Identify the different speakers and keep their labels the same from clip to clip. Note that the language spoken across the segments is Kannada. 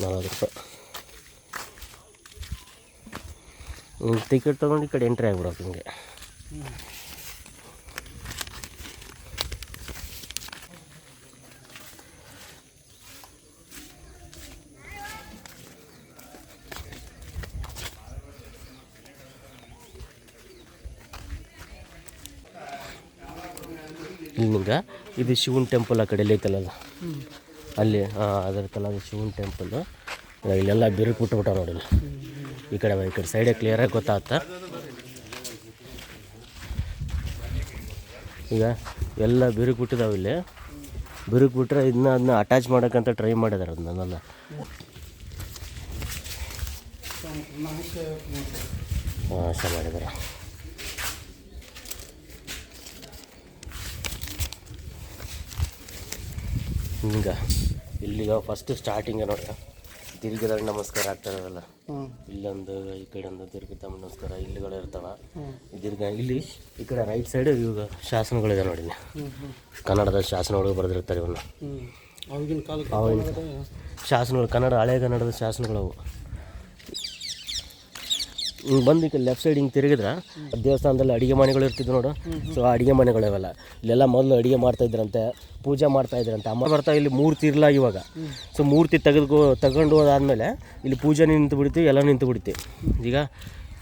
Speaker 1: 40 ರೂಪಾಯಿ ಟಿಕೆಟ್ ತೊಗೊಂಡು ಈ ಕಡೆ ಎಂಟ್ರಿ ಆಗ್ಬಿಡೋದು ಹಿಂಗೆ. ಇಲ್ಲಿ ನಿಂಗೆ ಇದು ಶಿವನ ಟೆಂಪಲ್ ಆ ಕಡೆ ಐತಲ್ಲ ಅಲ್ಲಿ ಅದರ ತಲ ಅದು ಶಿವನ ಟೆಂಪಲ್. ಇಲ್ಲೆಲ್ಲ ಬಿರುಕು ಬಿಟ್ಬಿಟ್ಟ ನೋಡಿ ಈ ಕಡೆ ಸೈಡೇ ಕ್ಲಿಯರಾಗಿ ಗೊತ್ತಾಗ್ತ. ಈಗ ಎಲ್ಲ ಬಿರುಕು ಬಿಟ್ಟಿದ್ದಾವೆ ಇಲ್ಲಿ. ಬಿರುಕು ಬಿಟ್ಟರೆ ಅದನ್ನ ಅಟ್ಯಾಚ್ ಮಾಡೋಕ್ಕಂತ ಟ್ರೈ ಮಾಡಿದಾರೆ ಅದನ್ನೆಲ್ಲ. ಅಷ್ಟ ಮಾಡಿದ್ದಾರೆ. ಹಿಂಗೆ ಇಲ್ಲಿಗ ಫಸ್ಟ್ ಸ್ಟಾರ್ಟಿಂಗ ನೋಡಿ ತಿರುಗಿದಾಗ ನಮಸ್ಕಾರ ಆಗ್ತಾರಲ್ಲ, ಇಲ್ಲೊಂದು ಈ ಕಡೆ ಒಂದು ತಿರುಗಿದ ನಮಸ್ಕಾರ ಇಲ್ಲಿಗಳು ಇರ್ತಾವೆ. ಇಲ್ಲಿ ಈ ಕಡೆ ರೈಟ್ ಸೈಡ್ ಇವಾಗ ಶಾಸನಗಳಿದೆ ನೋಡಿ, ಕನ್ನಡದ ಶಾಸನಗಳು ಬರೆದಿರ್ತಾರೆ ಇವನ್ನ. ಆವಾಗಿನ ಶಾಸನಗಳು ಕನ್ನಡ ಹಳೆಗನ್ನಡದ ಶಾಸನಗಳವು. ಹಿಂಗೆ ಬಂದು ಈಗ ಲೆಫ್ಟ್ ಸೈಡ್ ಹಿಂಗೆ ತಿರುಗಿದ್ರೆ ದೇವಸ್ಥಾನದಲ್ಲಿ ಅಡುಗೆ ಮನೆಗಳು ಇರ್ತಿದ್ವು ನೋಡು. ಸೊ ಅಡುಗೆ ಮನೆಗಳಿವೆಲ್ಲ ಇಲ್ಲೆಲ್ಲ ಮೊದಲು ಅಡುಗೆ ಮಾಡ್ತಾಯಿದ್ರಂತೆ, ಪೂಜೆ ಮಾಡ್ತಾಯಿದ್ರಂತೆ. ಅಮ್ಮ ಬರ್ತಾ ಇಲ್ಲಿ ಮೂರ್ತಿ ಇರಲ್ಲ ಇವಾಗ. ಸೊ ಮೂರ್ತಿ ತಗೊಂಡು ಹೋದಾದ್ಮೇಲೆ ಇಲ್ಲಿ ಪೂಜೆ ನಿಂತು ಬಿಡ್ತೀವಿ, ಎಲ್ಲ ನಿಂತು ಬಿಡ್ತೀವಿ. ಈಗ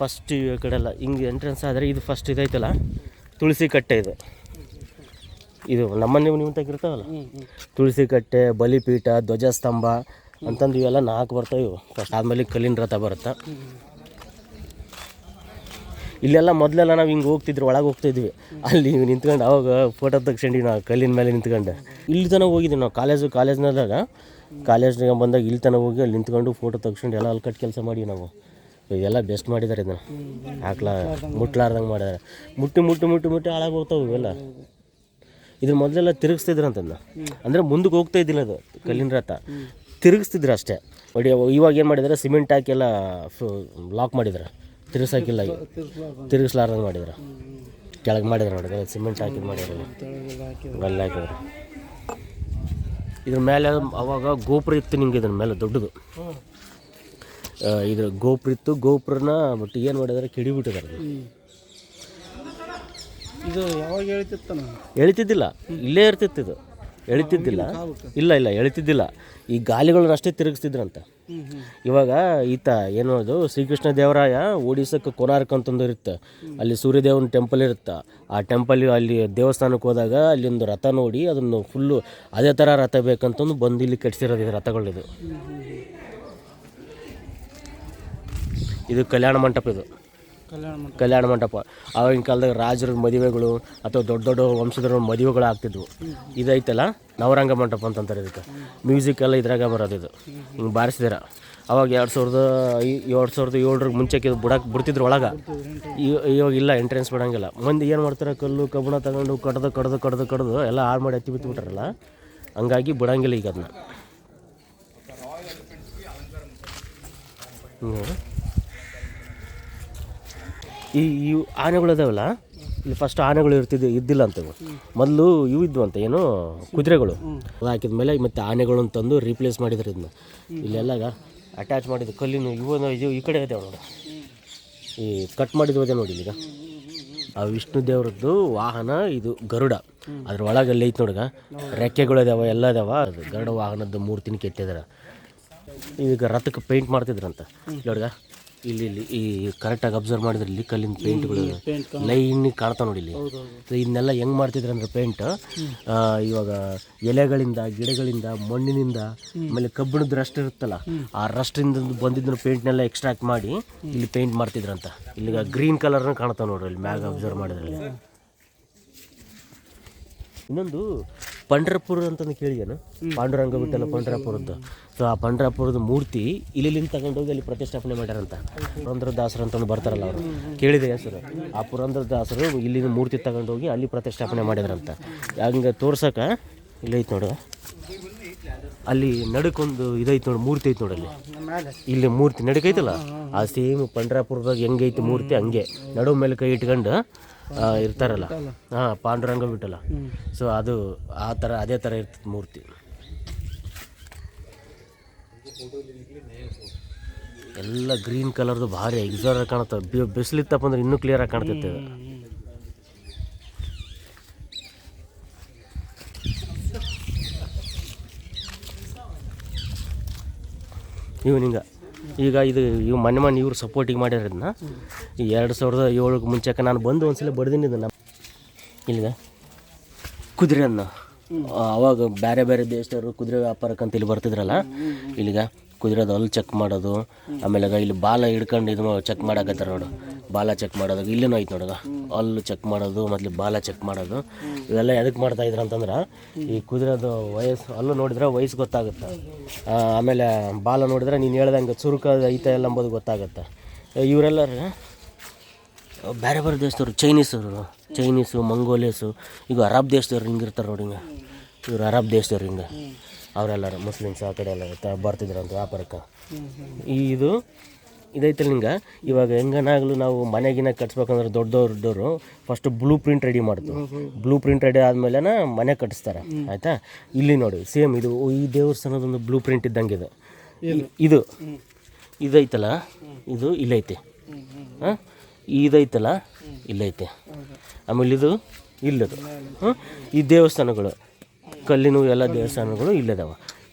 Speaker 1: ಫಸ್ಟ್ ಈ ಕಡೆಲ್ಲ ಹಿಂಗೆ ಎಂಟ್ರೆನ್ಸ್ ಆದರೆ ಇದು ಫಸ್ಟ್ ಇದೈತಲ್ಲ ತುಳಸಿ ಕಟ್ಟೆ. ಇದು ನಮ್ಮನೆ ನೀವು ತೆಗಿರ್ತಾವಲ್ಲ, ತುಳಸಿ ಕಟ್ಟೆ, ಬಲಿಪೀಠ, ಧ್ವಜಸ್ತಂಭ ಅಂತಂದು ಇವೆಲ್ಲ 4 ಬರ್ತಾವೆ ಇವು. ಫಸ್ಟ್ ಆದಮೇಲೆ ಕಲ್ಲಿನ ರಥ ಬರುತ್ತೆ. ಇಲ್ಲೆಲ್ಲ ಮೊದಲೆಲ್ಲ ನಾವು ಹಿಂಗೆ ಹೋಗ್ತಿದ್ರು, ಒಳಗೆ ಹೋಗ್ತಾಯಿದ್ವಿ. ಅಲ್ಲಿ ನಿಂತ್ಕೊಂಡು ಅವಾಗ ಫೋಟೋ ತೆಗ್ಸ್ಕೊಂಡು ನಾವು ಕಲ್ಲಿನ ಮೇಲೆ ನಿಂತ್ಕೊಂಡು ಇಲ್ಲಿ ತನಕ ಹೋಗಿದ್ವಿ ನಾವು. ಕಾಲೇಜ್ನಾಗ ಬಂದಾಗ ಇಲ್ಲಿ ತನಕ ಹೋಗಿ ಅಲ್ಲಿ ನಿಂತ್ಕೊಂಡು ಫೋಟೋ ತೆಗ್ಸ್ಕೊಂಡು ಎಲ್ಲ ಅಲ್ಲಿ ಕಟ್ ಕೆಲಸ ಮಾಡಿ ನಾವು. ಇದೆಲ್ಲ ಬೆಸ್ಟ್ ಮಾಡಿದ್ದಾರೆ. ಇದನ್ನು ಮುಟ್ಲಾರ್ದಂಗೆ ಮಾಡಿದ್ದಾರೆ. ಮುಟ್ಟಿ ಹಾಳಾಗಿ ಹೋಗ್ತಾವೆ ಇವೆಲ್ಲ. ಇದ್ರ ಮೊದಲೆಲ್ಲ ತಿರುಗಿಸ್ತಿದ್ರು ಅಂತಂದು, ಅಂದರೆ ಮುಂದಕ್ಕೆ ಹೋಗ್ತಾ ಇದ್ದಿಲ್ಲ ಅದು ಕಲ್ಲಿನ ರಥ, ತಿರುಗಿಸ್ತಿದ್ರು ಅಷ್ಟೇ. ಇವಾಗ ಏನು ಮಾಡಿದ್ದಾರೆ, ಸಿಮೆಂಟ್ ಹಾಕಿ ಎಲ್ಲ ಲಾಕ್ ಮಾಡಿದ್ದಾರೆ, ತಿರುಗಿಸಾಕಿಲ್ಲ, ತಿರುಗಿಸ್ಲಾರ್ದಂಗೆ ಮಾಡಿದ್ರು. ಕೆಳಗೆ ಮಾಡಿದ್ರು ನೋಡಿ, ಸಿಮೆಂಟ್ ಹಾಕಿದ್ದು ಮಾಡಿದ್ರು, ಅಲ್ಲಿ ಹಾಕಿದ್ರು. ಇದ್ರ ಮೇಲೆ ಅವಾಗ ಗೋಪುರ ಇತ್ತು ನಿಂಗೆ, ಇದ್ರ ಮೇಲೆ ದೊಡ್ಡದು ಇದ್ರ ಗೋಪುರ ಇತ್ತು. ಗೋಪುರನ ಬಟ್ ಏನು ಮಾಡಿದಾರೆ, ಕಿಡಿಬಿಟ್ಟಿದ್ದಾರೆ.
Speaker 2: ಇದು ಯಾವಾಗ
Speaker 1: ಎಳಿತಿದ್ದಿಲ್ಲ, ಇಲ್ಲೇ ಇರ್ತಿತ್ತು ಇದು. ಎಳಿತಿದ್ದಿಲ್ಲ, ಇಲ್ಲ ಎಳಿತಿದ್ದಿಲ್ಲ. ಈ ಗಾಲಿಗಳನ್ನ ಅಷ್ಟೇ ತಿರುಗಿಸ್ತಿದ್ರಂತ. ಇವಾಗ ಈತ ಏನೋದು ಶ್ರೀಕೃಷ್ಣ ದೇವರಾಯ ಓಡಿಸೋಕ್ಕೆ ಕೋನಾರ್ಕ್ ಅಂತಂದು ಇರುತ್ತೆ, ಅಲ್ಲಿ ಸೂರ್ಯದೇವನ ಟೆಂಪಲ್ ಇರುತ್ತೆ. ಆ ಟೆಂಪಲ್ ಅಲ್ಲಿ ದೇವಸ್ಥಾನಕ್ಕೆ ಹೋದಾಗ ಅಲ್ಲಿ ಒಂದು ರಥ ನೋಡಿ ಅದನ್ನು ಫುಲ್ಲು ಅದೇ ಥರ ರಥ ಬೇಕಂತಂದು ಬಂದು ಇಲ್ಲಿ ಕಟ್ಸಿರೋದು ಇದು ರಥಗಳಿದು. ಇದು ಕಲ್ಯಾಣ ಮಂಟಪ. ಇದು ಕಲ್ಯಾಣ ಮಂಟಪ. ಆವಾಗಿನ ಕಾಲದಾಗ ರಾಜರ ಮದುವೆಗಳು ಅಥವಾ ದೊಡ್ಡ ವಂಶದವ್ರ ಮದುವೆಗಳು ಆಗ್ತಿದ್ವು. ಇದೈತಲ್ಲ ನವರಂಗ ಮಂಟಪ ಅಂತಂತಾರೆ ಇದಕ್ಕೆ. ಮ್ಯೂಸಿಕ್ ಎಲ್ಲ ಇದ್ರಾಗ ಬರೋದು. ಇದು ಹಿಂಗೆ ಬಾರಿಸಿದಾರ. ಅವಾಗ 2007 ಮುಂಚೆಗೆ ಇದು ಬಿಡ್ತಿದ್ರು ಒಳಗೆ. ಇವಾಗ ಇಲ್ಲ, ಎಂಟ್ರೆನ್ಸ್ ಬಿಡೋಂಗಿಲ್ಲ. ಮಂದಿ ಏನು ಮಾಡ್ತಾರೆ, ಕಲ್ಲು ಕಬ್ಬಣ ತಗೊಂಡು ಕಡ್ದು ಎಲ್ಲ ಹಾಳು ಮಾಡಿ ಹತ್ತಿ ಬಿಟ್ಬಿಟ್ಟಾರಲ್ಲ, ಹಂಗಾಗಿ ಬಿಡೋಂಗಿಲ್ಲ ಈಗ ಅದನ್ನ. ಈ ಆನೆಗಳು ಇದಾವಲ್ಲ, ಇಲ್ಲಿ ಫಸ್ಟ್ ಆನೆಗಳು ಇದ್ದಿಲ್ಲ ಅಂತವು. ಮೊದಲು ಇವು ಇದ್ವು ಅಂತ, ಏನು ಕುದುರೆಗಳು. ಹಾಕಿದ ಮೇಲೆ ಮತ್ತು ಆನೆಗಳು ಅಂತಂದು ರೀಪ್ಲೇಸ್ ಮಾಡಿದ್ರು ಇದನ್ನ. ಇಲ್ಲೆಲ್ಲಾಗ ಅಟ್ಯಾಚ್ ಮಾಡಿದ್ದು ಕಲ್ಲಿನ ಇವು ಈ ಕಡೆ ಇದಾವೆ ನೋಡಿ, ಈ ಕಟ್ ಮಾಡಿದ್ವದೆ ನೋಡಿ. ಈಗ ಆ ವಿಷ್ಣು ದೇವ್ರದ್ದು ವಾಹನ ಇದು ಗರುಡ. ಅದ್ರ ಒಳಗೆ ಅಲ್ಲಿ ಐತೆ ನೋಡಿಗ, ರೆಕ್ಕೆಗಳು ಇದಾವೆ, ಎಲ್ಲ ಇದಾವೆ. ಅದು ಗರುಡ ವಾಹನದ ಮೂರ್ತಿನ ಕೆತ್ತಿದಾರೆ. ಈಗ ರಥಕ್ಕೆ ಪೇಂಟ್ ಮಾಡ್ತಿದ್ರಂತ ನೋಡ್ಗ. ಇಲ್ಲಿ ಈ ಕರೆಕ್ಟಾಗಿ ಅಬ್ಸರ್ವ್ ಮಾಡಿದ್ರೆ ಇಲ್ಲಿ ಕಲ್ಲಿನ ಪೇಂಟ್ಗಳು ಲೈನಿಗೆ ಕಾಣ್ತಾವೆ ನೋಡಿ ಇಲ್ಲಿ. ಇದನ್ನೆಲ್ಲ ಹೆಂಗೆ ಮಾಡ್ತಿದ್ರು ಅಂದರೆ ಪೇಂಟ್ ಇವಾಗ ಎಲೆಗಳಿಂದ, ಗಿಡಗಳಿಂದ, ಮಣ್ಣಿನಿಂದ, ಆಮೇಲೆ ಕಬ್ಬಿಣದ ರಸ್ಟ್ ಇರುತ್ತಲ್ಲ, ಆ ರಸ್ಟಿಂದ ಬಂದಿದ್ದನ್ನು ಪೇಂಟ್ನೆಲ್ಲ ಎಕ್ಸ್ಟ್ರಾಕ್ಟ್ ಮಾಡಿ ಇಲ್ಲಿ ಪೇಂಟ್ ಮಾಡ್ತಿದ್ರಂತ. ಇಲ್ಲಿಗ ಗ್ರೀನ್ ಕಲರ್ನ ಕಾಣ್ತಾವೆ ನೋಡ್ರಿ ಇಲ್ಲಿ ಮ್ಯಾಗ ಅಬ್ಸರ್ವ್ ಮಾಡಿದ್ರಲ್ಲಿ. ಇನ್ನೊಂದು ಪಂಢರಪುರ ಅಂತಂದು ಕೇಳಿದೇನು, ಪಾಂಡುರಂಗ ಬಿಟ್ಟಲ್ಲ ಪಂಢರಪುರದ್ದು. ಸೊ ಆ ಪಂಢರಪುರದ ಮೂರ್ತಿ ಇಲ್ಲಿಂದ ತಗೊಂಡೋಗಿ ಅಲ್ಲಿ ಪ್ರತಿಷ್ಠಾಪನೆ ಮಾಡ್ಯಾರಂತ. ಪುರಂದರದಾಸರು ಅಂತಂದು ಬರ್ತಾರಲ್ಲ ಅವರು, ಕೇಳಿದೆ ಹೆಸರು. ಆ ಪುರಂದರದಾಸರು ಇಲ್ಲಿನ ಮೂರ್ತಿ ತಗೊಂಡೋಗಿ ಅಲ್ಲಿ ಪ್ರತಿಷ್ಠಾಪನೆ ಮಾಡಿದ್ರಂತ. ಹಂಗೆ ತೋರ್ಸಕ್ಕೆ ಇಲ್ಲೈತೆ ನೋಡು, ಅಲ್ಲಿ ನಡಕ್ಕೊಂದು ಇದೈತೆ ನೋಡಿ, ಮೂರ್ತಿ ಐತೆ ನೋಡಲ್ಲಿ. ಇಲ್ಲಿ ಮೂರ್ತಿ ನಡಕೈತಲ್ಲ, ಆ ಸೇಮ್ ಪಂಢರಪುರದಾಗ ಹೆಂಗೈತೆ ಮೂರ್ತಿ ಹಂಗೆ ನಡುವ ಮೇಲೆ ಕೈ ಇಟ್ಕೊಂಡು ಇರ್ತಾರಲ್ಲ, ಪಾಂಡುರಂಗ ಬಿಟ್ಟಲ್ಲ. ಸೊ ಅದು ಆ ಥರ ಅದೇ ಥರ ಇರ್ತದೆ ಮೂರ್ತಿ. ಎಲ್ಲ ಗ್ರೀನ್ ಕಲರ್ದು ಭಾರಿ ಎಕ್ಸಾರ್ ಕಾಣುತ್ತೆ. ಬಿಸಿಲಿತ್ತಪ್ಪ ಅಂದ್ರೆ ಇನ್ನೂ ಕ್ಲಿಯರಾಗಿ ಕಾಣ್ತೈತೆ. ಇವು ನಿಂಗೆ ಈಗ ಇದು ಇವು ಮೊನ್ನೆ ಇವ್ರು ಸಪೋರ್ಟಿಗೆ ಮಾಡ್ಯಾರದನ್ನ. ಈ 2007 ಮುಂಚೆಗೆ ನಾನು ಬಂದು ಒಂದ್ಸಲ ಬಡ್ದೀನಿ ಇದನ್ನು ಇಲ್ಲಿಗೆ ಕುದುರೆ ಅನ್ನ. ಅವಾಗ ಬೇರೆ ಬೇರೆ ದೇಶದವರು ಕುದುರೆ ವ್ಯಾಪಾರಕ್ಕಂತ ಇಲ್ಲಿ ಬರ್ತಿದ್ರಲ್ಲ, ಇಲ್ಲಿಗೆ ಕುದುರೆದು ಅಲ್ಲಿ ಚೆಕ್ ಮಾಡೋದು, ಆಮೇಲೆ ಇಲ್ಲಿ ಬಾಲ ಹಿಡ್ಕೊಂಡು ಇದು ಚೆಕ್ ಮಾಡಾಕತ್ತಾರ ನೋಡು, ಬಾಲ ಚೆಕ್ ಮಾಡೋದು. ಇಲ್ಲೇನೂ ಐತೆ ನೋಡಗ, ಅಲ್ಲು ಚೆಕ್ ಮಾಡೋದು ಮತ್ತು ಬಾಲ ಚೆಕ್ ಮಾಡೋದು. ಇವೆಲ್ಲ ಎದಕ್ಕೆ ಮಾಡ್ತಾಯಿದ್ರು ಅಂತಂದ್ರೆ ಈ ಕುದುರೆದು ವಯಸ್ಸು, ಅಲ್ಲೂ ನೋಡಿದ್ರೆ ವಯಸ್ಸು ಗೊತ್ತಾಗುತ್ತೆ. ಆಮೇಲೆ ಬಾಲ ನೋಡಿದ್ರೆ ನೀನು ಹೇಳ್ದಂಗೆ ಚುರುಕ ಐತೆ ಎಲ್ಲ ಅಂಬೋದು ಗೊತ್ತಾಗುತ್ತೆ. ಇವರೆಲ್ಲರೂ ಬೇರೆ ಬೇರೆ ದೇಶದವ್ರು, ಚೈನೀಸು, ಮಂಗೋಲಿಯಸು, ಈಗ ಅರಬ್ ದೇಶದವ್ರು ಹಿಂಗಿರ್ತಾರೆ ನೋಡಿ. ಹಿಂಗೆ ಇವರು ಅರಬ್ ದೇಶದವ್ರು ಹಿಂಗೆ ಅವರೆಲ್ಲರೂ ಮುಸ್ಲಿಮ್ಸ್ ಆ ಕಡೆ ಎಲ್ಲ ಬರ್ತಿದ್ರಂತ ವ್ಯಾಪಾರಕ್ಕೆ. ಇದು ಇದೈತಲ್ಲ ಹಿಂಗೆ. ಇವಾಗ ಹೆಂಗನಾಗಲೂ ನಾವು ಮನೆಗಿನ ಕಟ್ಸ್ಬೇಕಂದ್ರೆ ದೊಡ್ಡವರು ಫಸ್ಟ್ ಬ್ಲೂ ಪ್ರಿಂಟ್ ರೆಡಿ ಮಾಡ್ತೀವಿ. ಬ್ಲೂ ಪ್ರಿಂಟ್ ರೆಡಿ ಆದಮೇಲೆ ಮನೆ ಕಟ್ಟಿಸ್ತಾರೆ, ಆಯಿತಾ. ಇಲ್ಲಿ ನೋಡಿ ಸೇಮ್ ಇದು ಈ ದೇವಸ್ಥಾನದೊಂದು ಬ್ಲೂ ಪ್ರಿಂಟ್ ಇದ್ದಂಗೆ ಇದು ಇದೈತಲ್ಲ, ಇದು ಇಲ್ಲೈತೆ. ಹಾಂ, ಇದೈತಲ್ಲ ಇಲ್ಲೈತೆ. ಆಮೇಲೆ ಇದು ಇಲ್ಲದು. ಈ ದೇವಸ್ಥಾನಗಳು ಕಲ್ಲಿನ ಎಲ್ಲ ದೇವಸ್ಥಾನಗಳು ಇಲ್ಲದಾವ.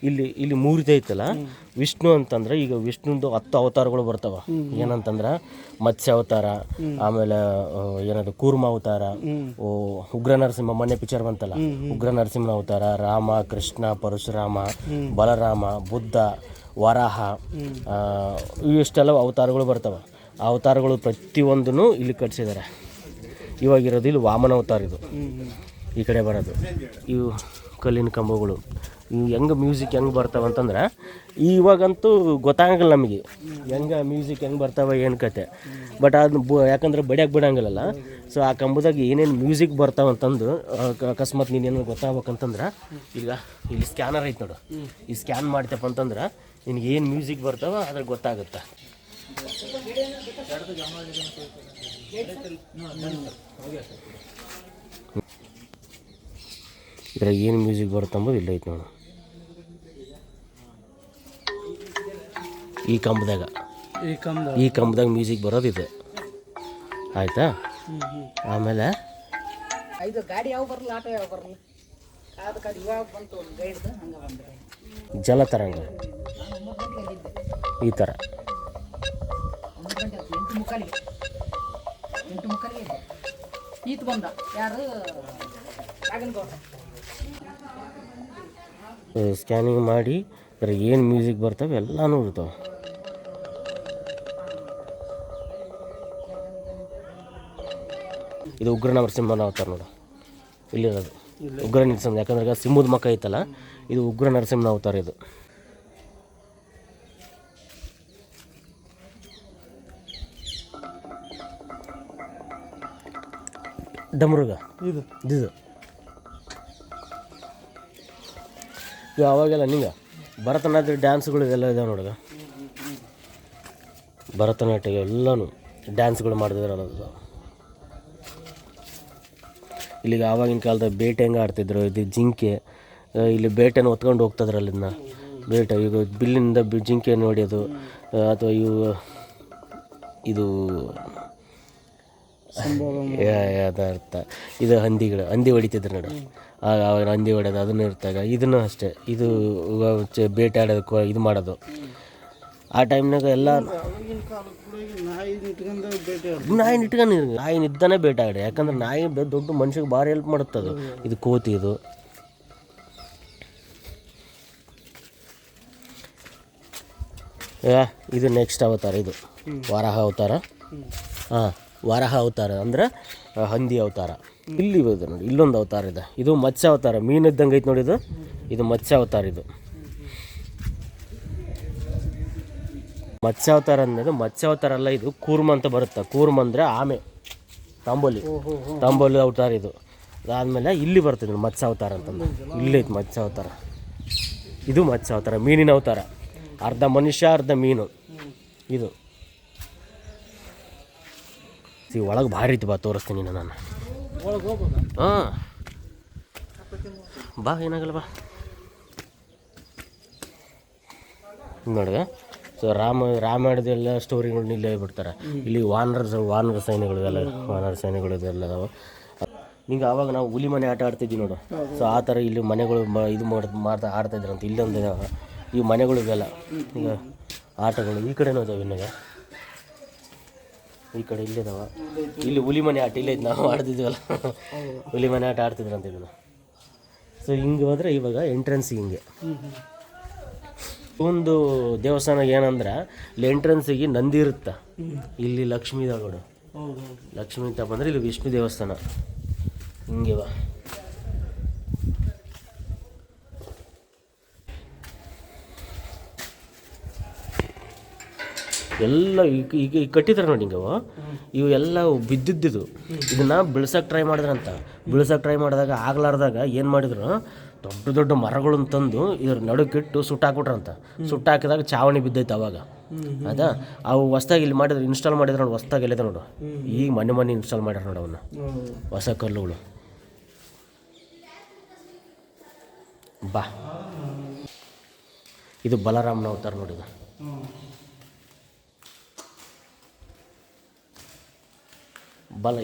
Speaker 1: ಇಲ್ಲಿ ಮೂರ್ತಿ ಐತಲ್ಲ, ವಿಷ್ಣು ಅಂತಂದ್ರೆ ಈಗ ವಿಷ್ಣುಂದು 10 ಅವತಾರಗಳು ಬರ್ತಾವ. ಏನಂತಂದ್ರೆ ಮತ್ಸ್ಯ ಅವತಾರ, ಆಮೇಲೆ ಏನದು ಕೂರ್ಮ ಅವತಾರ, ಉಗ್ರ ನರಸಿಂಹ, ಮೊನ್ನೆ ಪಿಕ್ಚರ್ ಬಂತಲ್ಲ, ಉಗ್ರ ನರಸಿಂಹನ ಅವತಾರ, ರಾಮ, ಕೃಷ್ಣ, ಪರಶುರಾಮ, ಬಲರಾಮ, ಬುದ್ಧ, ವರಾಹ, ಇಷ್ಟೆಲ್ಲ ಅವತಾರಗಳು ಬರ್ತಾವ. ಆ ಅವತಾರಗಳು ಪ್ರತಿಯೊಂದೂ ಇಲ್ಲಿ ಕಟ್ಸಿದ್ದಾರೆ. ಇವಾಗಿರೋದು ಇಲ್ಲಿ ವಾಮನ ಅವತಾರ, ಇದು ಈ ಕಡೆ ಬರೋದು. ಇವು ಕಲ್ಲಿನ ಕಂಬಗಳು. ಇವು ಹೆಂಗೆ ಮ್ಯೂಸಿಕ್ ಹೆಂಗೆ ಬರ್ತಾವೆ ಅಂತಂದ್ರೆ ಇವಾಗಂತೂ ಗೊತ್ತಾಗಲ್ಲ ನಮಗೆ ಹೆಂಗೆ ಮ್ಯೂಸಿಕ್ ಹೆಂಗೆ ಬರ್ತಾವೆ ಏನು ಕತೆ. ಬಟ್ ಅದನ್ನ ಯಾಕಂದ್ರೆ ಬಡಿಯೋಕೆ ಬಿಡಂಗಿಲ್ಲಲ್ಲ. ಸೊ ಆ ಕಂಬದಾಗ ಏನೇನು ಮ್ಯೂಸಿಕ್ ಬರ್ತಾವೆ ಅಂತಂದು ಅಕಸ್ಮಾತ್ ನೀನೇನು ಗೊತ್ತಾಗ್ಬೇಕಂತಂದ್ರೆ ಈಗ ಇಲ್ಲಿ ಸ್ಕ್ಯಾನರ್ ಐತೆ ನೋಡು, ಈ ಸ್ಕ್ಯಾನ್ ಮಾಡ್ತಪ್ಪ ಅಂತಂದ್ರೆ ನಿನಗೆ ಏನು ಮ್ಯೂಸಿಕ್ ಬರ್ತಾವೆ ಅದ್ರಾಗ ಗೊತ್ತಾಗುತ್ತೆ. ಇದ್ರಾಗ ಏನು ಮ್ಯೂಸಿಕ್ ಬರುತ್ತೆ ಅಂಬೋದು ಇಲ್ಲ ಐತೆ ನೋಡು, ಈ ಕಂಬದಾಗ ಮ್ಯೂಸಿಕ್ ಬರೋದು ಇದು, ಆಯಿತಾ. ಆಮೇಲೆ ಜಲತರಂಗ ಈ ಥರ ಸ್ಕ್ಯಾನಿಂಗ್ ಮಾಡಿ ಅದ್ರಾಗ ಏನು ಮ್ಯೂಸಿಕ್ ಬರ್ತವೆ ಎಲ್ಲನೂ ಇರ್ತಾವೆ. ಇದು ಉಗ್ರ ನರಸಿಂಹನ ಅವತಾರ ನೋಡು, ಇಲ್ಲಿರೋದು ಉಗ್ರ ನರಸಿಂಹ. ಯಾಕಂದ್ರೆ ಸಿಂಹದ ಮಕ್ಕ ಐತಲ್ಲ, ಇದು ಉಗ್ರ ನರಸಿಂಹನ ಅವತಾರ. ಇದು ಡಮರುಗ, ಇದು ಅವಾಗೆಲ್ಲ ನಿಂಗೆ ಭರತನಾಟ್ಯ ಡ್ಯಾನ್ಸ್ಗಳು ಎಲ್ಲ ಇದಾವೆ ನೋಡುಗ. ಭರತನಾಟ್ಯ ಎಲ್ಲನೂ ಡ್ಯಾನ್ಸ್ಗಳು ಮಾಡಿದ್ರಲ್ಲ. ಇಲ್ಲಿಗೆ ಆವಾಗಿನ ಕಾಲದಾಗ ಬೇಟೆ ಹೆಂಗೆ ಆಡ್ತಿದ್ರು, ಇದು ಜಿಂಕೆ, ಇಲ್ಲಿ ಬೇಟೆನ ಹೊತ್ಕೊಂಡು ಹೋಗ್ತದ್ರಲ್ಲ, ಇದನ್ನ ಬೇಟೆ. ಈಗ ಬಿಲ್ಲಿಂದ ಜಿಂಕೆ ನೋಡ್ಯೋದು, ಅಥವಾ ಇದು ಅದರ್ಥ ಇದು ಹಂದಿ ಹೊಡಿತಿದ್ರು ನೋಡು, ಆವಾಗ ಹಂದಿ ಹೊಡೆಯೋದು ಅದನ್ನು ಇರ್ತಾಗ. ಇದನ್ನು ಅಷ್ಟೇ, ಇದು ಬೇಟೆ ಆಡೋದಕ್ಕೆ ಇದು ಮಾಡೋದು. ಆ ಟೈಮ್ನಾಗ ಎಲ್ಲ ನಾಯಿನ ಇದ್ದಾನೆ ಬೇಟೆ ಆಡಿ. ಯಾಕಂದ್ರೆ ನಾಯಿ ದೊಡ್ಡ ಮನುಷ್ಯಗೆ ಭಾರಿ ಹೆಲ್ಪ್ ಮಾಡುತ್ತದು. ಇದು ಕೋತಿ, ಇದು ನೆಕ್ಸ್ಟ್ ಅವತಾರ, ಇದು ವರಾಹ ಅವತಾರ. ವರಾಹ ಅವತಾರ ಅಂದ್ರೆ ಹಂದಿ ಅವತಾರ. ಇಲ್ಲಿ ಇದೆ ನೋಡಿ, ಇಲ್ಲೊಂದು ಅವತಾರ ಇದೆ, ಇದು ಮತ್ಸ್ಯ ಅವತಾರ. ಮೀನು ಇದ್ದಂಗೆ ಐತೆ ನೋಡಿ, ಇದು ಮತ್ಸ್ಯ ಅವತಾರ. ಇದು ಮತ್ಸ್ಯ ಅವತಾರ ಅನ್ನೋದು ಮತ್ಸ್ಯ ಅವತಾರ ಅಲ್ಲ, ಇದು ಕೂರ್ಮ ಅಂತ ಬರುತ್ತೆ. ಕೂರ್ಮ ಅಂದರೆ ಆಮೆ, ತಾಂಬೋಲಿ ಅವತಾರ ಇದು. ಅದಾದಮೇಲೆ ಇಲ್ಲಿ ಬರ್ತಿದ್ರು ಮತ್ಸ್ಯ ಅವತಾರ ಅಂತಂದು, ಇಲ್ಲೈತೆ ಮತ್ಸ್ಯ ಅವತಾರ. ಇದು ಮತ್ಸ್ಯ ಅವತಾರ, ಮೀನಿನ ಅವತಾರ. ಅರ್ಧ ಮನುಷ್ಯ ಅರ್ಧ ಮೀನು ಇದು. ಒಳಗೆ ಭಾರಿ ಐತಿ, ಬಾ ತೋರಿಸ್ತೀನಿ ನಾನು. ಹಾಂ ಬಾ, ಏನಾಗಲ್ಲ ಬಾ. ನೋಡಿದೆ. ಸೊ ರಾಮಾಯಣದೆಲ್ಲ ಸ್ಟೋರಿಗಳನ್ನ ಇಲ್ಲೇ ಬಿಡ್ತಾರೆ. ಇಲ್ಲಿ ವಾನರ ಸೈನ್ಯಗಳು ಎಲ್ಲ ಸೈನ್ಯಗಳು ಇದೆಲ್ಲ ಅದಾವೆ. ನಿಂಗೆ ಆವಾಗ ನಾವು ಹುಲಿ ಮನೆ ಆಟ ಆಡ್ತಿದ್ವಿ ನೋಡು. ಸೊ ಆ ಥರ ಇಲ್ಲಿ ಮನೆಗಳು ಇದು ಆಡ್ತಾಯಿದ್ರಂತ. ಇಲ್ಲೊಂದು ಈ ಮನೆಗಳು ಇವೆಲ್ಲ ಈಗ ಆಟಗಳು ಈ ಕಡೆನೂ ಇದಾವೆ. ಇನ್ನಾಗ ಈ ಕಡೆ ಇಲ್ಲಿದಾವ. ಇಲ್ಲಿ ಹುಲಿ ಮನೆ ಆಟ ಇಲ್ಲೇ ನಾವು ಆಡ್ತಿದ್ವಲ್ಲ, ಹುಲಿ ಮನೆ ಆಟ ಆಡ್ತಿದ್ರಂತ ಇದನ್ನು. ಸೊ ಹಿಂಗೆ ಹೋದರೆ ಇವಾಗ ಎಂಟ್ರೆನ್ಸ್ ಹಿಂಗೆ ಒಂದು ದೇವಸ್ಥಾನ ಏನಂದ್ರೆ ಇಲ್ಲಿ ಎಂಟ್ರೆನ್ಸಿಗೆ ನಂದಿ ಇರುತ್ತೆ. ಇಲ್ಲಿ ಲಕ್ಷ್ಮೀ ಇದಾವೆ. ಲಕ್ಷ್ಮೀ ಅಂತ ಬಂದರೆ ಇಲ್ಲಿ ವಿಷ್ಣು ದೇವಸ್ಥಾನ ಹಿಂಗೆ ಎಲ್ಲ ಈಗ ಕಟ್ಟಿದ್ದಾರೆ ನೋಡಿ. ಹಿಂಗೆ ಇವು ಎಲ್ಲ ಬಿದ್ದಿದ್ದು. ಇದನ್ನು ಬಿಳ್ಸಕ್ಕೆ ಟ್ರೈ ಮಾಡಿದ್ರಂತ. ಟ್ರೈ ಮಾಡಿದಾಗ ಆಗ್ಲಾರ್ದಾಗ ಏನು ಮಾಡಿದ್ರು, ದೊಡ್ಡ ದೊಡ್ಡ ಮರಗಳನ್ನು ತಂದು ಇದ್ರ ನಡುಕಿಟ್ಟು ಸುಟ್ಟಾಕ್ಬಿಟ್ರಂತ. ಸುಟ್ಟಾಕಿದಾಗ ಚಾವಣಿ ಬಿದ್ದೈತೆ ಅವಾಗ. ಅದಾ ಅವು ಹೊಸ್ದಾಗಿ ಇಲ್ಲಿ ಮಾಡಿದ್ರು, ಇನ್ಸ್ಟಾಲ್ ಮಾಡಿದ್ರು ನೋಡಿ. ಹೊಸ್ದಾಗಿ ಎಲ್ಲಿದೆ ನೋಡು, ಈಗ ಮನೆ ಇನ್ಸ್ಟಾಲ್ ಮಾಡ್ಯಾರ ನೋಡಿ ಅವನ್ನ ಹೊಸ ಕಲ್ಲುಗಳು. ಬಾ, ಇದು ಬಲರಾಮನ ಅವತಾರ ನೋಡಿ.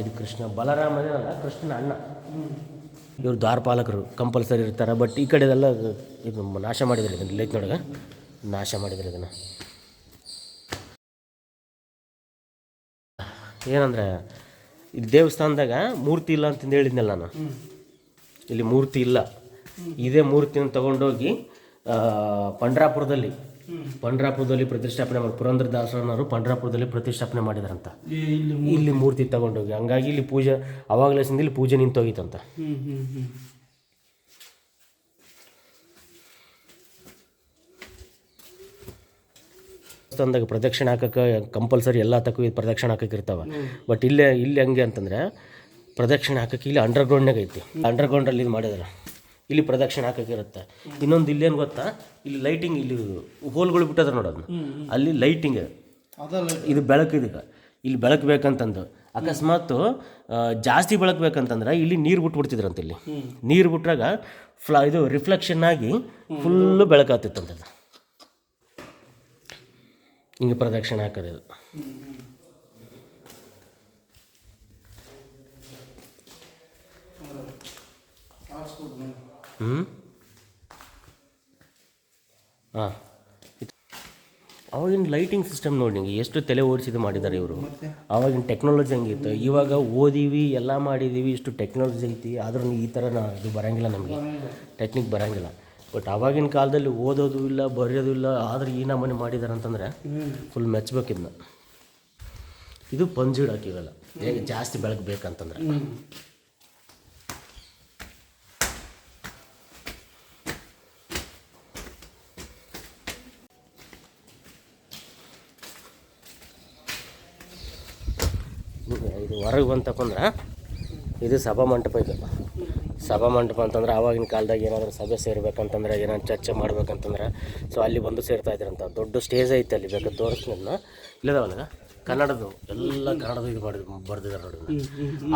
Speaker 1: ಇದು ಕೃಷ್ಣ. ಬಲರಾಮ ಅಲ್ಲ, ಕೃಷ್ಣನ ಅಣ್ಣ. ಇವರು ದ್ವಾರಪಾಲಕರು ಕಂಪಲ್ಸರಿ ಇರ್ತಾರೆ. ಬಟ್ ಈ ಕಡೆದೆಲ್ಲ ಇದು ನಾಶ ಮಾಡಿದ್ದಾರೆ. ಇದನ್ನು ಲೈಟ್ ನೋಡಗ ನಾಶ ಮಾಡಿದ್ದಾರೆ ಇದನ್ನು. ಏನಂದರೆ ಇಲ್ಲಿ ದೇವಸ್ಥಾನದಾಗ ಮೂರ್ತಿ ಇಲ್ಲ ಅಂತಂದು ಹೇಳಿದ್ನಲ್ಲ ನಾನು. ಇಲ್ಲಿ ಮೂರ್ತಿ ಇಲ್ಲ. ಇದೇ ಮೂರ್ತಿನ ತಗೊಂಡೋಗಿ ಪಂಡ್ರಾಪುರದಲ್ಲಿ ಪ್ರತಿಷ್ಠಾಪನೆ ಮಾಡಿ ಪುರಂದರದಾಸರವರು ಪಂಡ್ರಾಪುರದಲ್ಲಿ ಪ್ರತಿಷ್ಠಾಪನೆ ಮಾಡಿದಾರಂತ. ಇಲ್ಲಿ ಮೂರ್ತಿ ತಗೊಂಡೋಗಿ. ಹಂಗಾಗಿ ಇಲ್ಲಿ ಪೂಜೆ ಅವಾಗಲೇ ಇಲ್ಲಿ ಪೂಜೆ ನಿಂತೋಗಿತ್ತಂತ. ದೇವಸ್ಥಾನದಾಗ ಪ್ರದಕ್ಷಿಣೆ ಹಾಕಕ್ಕೆ ಕಂಪಲ್ಸರಿ ಎಲ್ಲ ತಕ್ಕೂ ಪ್ರದಕ್ಷಿಣೆ ಹಾಕಕ್ಕೆ ಇರ್ತಾವೆ. ಬಟ್ ಇಲ್ಲಿ ಹಂಗೆ ಅಂತಂದರೆ ಪ್ರದಕ್ಷಿಣೆ ಹಾಕಕ್ಕೆ ಇಲ್ಲಿ ಅಂಡರ್ಗ್ರೌಂಡ್ನಾಗ ಐತಿ. ಅಂಡರ್ಗ್ರೌಂಡಲ್ಲಿ ಇದು ಮಾಡಿದಾರೆ. ಇಲ್ಲಿ ಪ್ರದಕ್ಷಿಣೆ ಹಾಕೋಕ್ಕಿರುತ್ತೆ. ಇನ್ನೊಂದು ಇಲ್ಲೇನು ಗೊತ್ತಾ, ಇಲ್ಲಿ ಲೈಟಿಂಗ್, ಇಲ್ಲಿ ಹೋಲ್ಗಳು ಬಿಟ್ಟದ್ರೆ ನೋಡೋದು, ಅಲ್ಲಿ ಲೈಟಿಂಗ್ ಇದು ಬೆಳಕು. ಇದಕ್ಕೆ ಇಲ್ಲಿ ಬೆಳಕು ಬೇಕಂತಂದು ಅಕಸ್ಮಾತ್ ಜಾಸ್ತಿ ಬೆಳಕು ಬೇಕಂತಂದ್ರೆ ಇಲ್ಲಿ ನೀರು ಬಿಟ್ಬಿಡ್ತಿದ್ರಂತ. ಇಲ್ಲಿ ನೀರು ಬಿಟ್ಟಾಗ ಇದು ರಿಫ್ಲೆಕ್ಷನ್ ಆಗಿ ಫುಲ್ಲು ಬೆಳಕಾಗ್ತಿತ್ತಂಥದ್ದು. ಹಿಂಗೆ ಪ್ರದಕ್ಷಿಣೆ ಹಾಕೋದು. ಹಾಂ, ಅವಾಗಿನ ಲೈಟಿಂಗ್ ಸಿಸ್ಟಮ್ ನೋಡಿ ಎಷ್ಟು ತಲೆ ಓಡಿಸಿದು ಮಾಡಿದ್ದಾರೆ ಇವರು. ಆವಾಗಿನ ಟೆಕ್ನಾಲಜಿ ಹಂಗಿತ್ತು. ಇವಾಗ ಓದಿವಿ ಎಲ್ಲ ಮಾಡಿದ್ದೀವಿ, ಇಷ್ಟು ಟೆಕ್ನಾಲಜಿ ಐತಿ, ಆದ್ರೂ ಈ ಥರ ಇದು ಬರೋಂಗಿಲ್ಲ, ನಮಗೆ ಟೆಕ್ನಿಕ್ ಬರೋಂಗಿಲ್ಲ. ಬಟ್ ಆವಾಗಿನ ಕಾಲದಲ್ಲಿ ಓದೋದು ಇಲ್ಲ, ಬರೆಯೋದು ಇಲ್ಲ, ಆದ್ರೆ ಈ ನಮೂನೆ ಮಾಡಿದ್ದಾರೆ ಅಂತಂದರೆ ಫುಲ್ ಮೆಚ್ಚಬೇಕಿದ್ನ. ಇದು ಪಂಜಿಡ್ ಹಾಕಿವೆಲ್ಲ ಹೇಗೆ ಜಾಸ್ತಿ ಬೆಳಕು ಬೇಕಂತಂದ್ರೆ. ಇದು ಹೊರಗೆ ಬಂತಪ್ಪಂದ್ರೆ ಇದು ಸಭಾಮಂಟಪ. ಇದು ಸಭಾಮಂಟಪ ಅಂತಂದ್ರೆ ಆವಾಗಿನ ಕಾಲದಾಗ ಏನಾದರೂ ಸಭೆ ಸೇರ್ಬೇಕಂತಂದ್ರೆ, ಏನಾದ್ರು ಚರ್ಚೆ ಮಾಡ್ಬೇಕಂತಂದ್ರೆ ಸೊ ಅಲ್ಲಿ ಬಂದು ಸೇರ್ತಾ ಇದ್ರಂತ. ದೊಡ್ಡ ಸ್ಟೇಜ್ ಐತೆ ಅಲ್ಲಿ, ಬೇಕಾದ್ರೆ ತೋರಿಸ್ತೀನಿ. ಇಲ್ಲದವಲ್ಲ ಕನ್ನಡದು ಎಲ್ಲ ಕನ್ನಡದ ಇದು ಬರ್ದಿದ್ದಾರೆ ನೋಡಿ.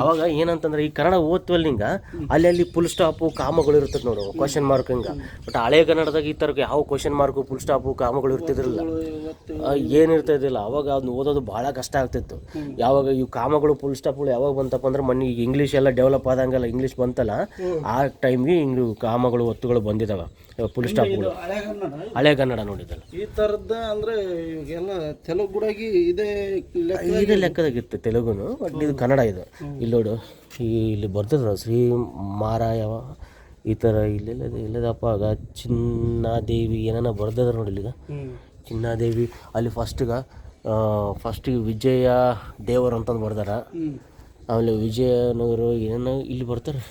Speaker 1: ಅವಾಗ ಏನಂತಂದ್ರೆ ಈ ಕನ್ನಡ ಓದ್ತವಲ್ಲ ಹಿಂಗೆ ಅಲ್ಲಿ ಫುಲ್ ಸ್ಟಾಪು ಕಾಮಗಳು ಇರ್ತದೆ ನೋಡು, ಕ್ವಶನ್ ಮಾರ್ಕ್ ಹಿಂಗೆ. ಬಟ್ ಹಳೆ ಕನ್ನಡದಾಗ ಈ ಥರಕ್ಕೆ ಯಾವ ಕ್ವಶನ್ ಮಾರ್ಕು ಫುಲ್ ಸ್ಟಾಪು ಕಾಮಗಳು ಇರ್ತಿದ್ರಲ್ಲ, ಏನಿರ್ತಾಯಿದ್ದಿಲ್ಲ. ಅವಾಗ ಅದನ್ನ ಓದೋದು ಭಾಳ ಕಷ್ಟ ಆಗ್ತಿತ್ತು. ಯಾವಾಗ ಇವು ಕಾಮಗಳು ಫುಲ್ ಸ್ಟಾಪ್ಗಳು ಯಾವಾಗ ಬಂತಪ್ಪ ಅಂದ್ರೆ ಮೊನ್ನೆ ಈಗ ಇಂಗ್ಲೀಷ್ ಎಲ್ಲ ಡೆವಲಪ್ ಆದಂಗೆಲ್ಲ ಇಂಗ್ಲೀಷ್ ಬಂತಲ್ಲ, ಆ ಟೈಮ್ಗೆ ಹಿಂಗೆ ಕಾಮಗಳು ಒತ್ತುಗಳು ಬಂದಿದ್ದಾವೆ, ಫುಲ್ ಸ್ಟಾಪ್ಗಳು. ಹಳೆ ಕನ್ನಡ ನೋಡಿದ್ದಲ್ಲ
Speaker 2: ಈ ಥರದ್ದು ಅಂದರೆ ಇವಾಗೆಲ್ಲ ತೆಲುಗು ಕೂಡ ಇದೇ
Speaker 1: ಲೆಕ್ಕದಾಗಿತ್ತು ತೆಲುಗುನು. ಬಟ್ ಇದು ಕನ್ನಡ. ಇದು ಇಲ್ಲಿ ನೋಡು, ಇಲ್ಲಿ ಬರ್ತದ ಶ್ರೀ ಮಾರಾಯವ ಈ ಥರ ಇಲ್ಲದಪ್ಪ. ಆಗ ಚಿನ್ನಾದೇವಿ ಏನಾನ ಬರ್ದದ ನೋಡಿ ಇಲ್ಲಿಗ ಚಿನ್ನಾದೇವಿ. ಅಲ್ಲಿ ಫಸ್ಟಿಗೆ ವಿಜಯ ದೇವರು ಅಂತಂದು ಬರ್ದಾರ. ಆಮೇಲೆ ವಿಜಯನಗರ ಏನೇನೋ ಇಲ್ಲಿ ಬರ್ತಾರೆ.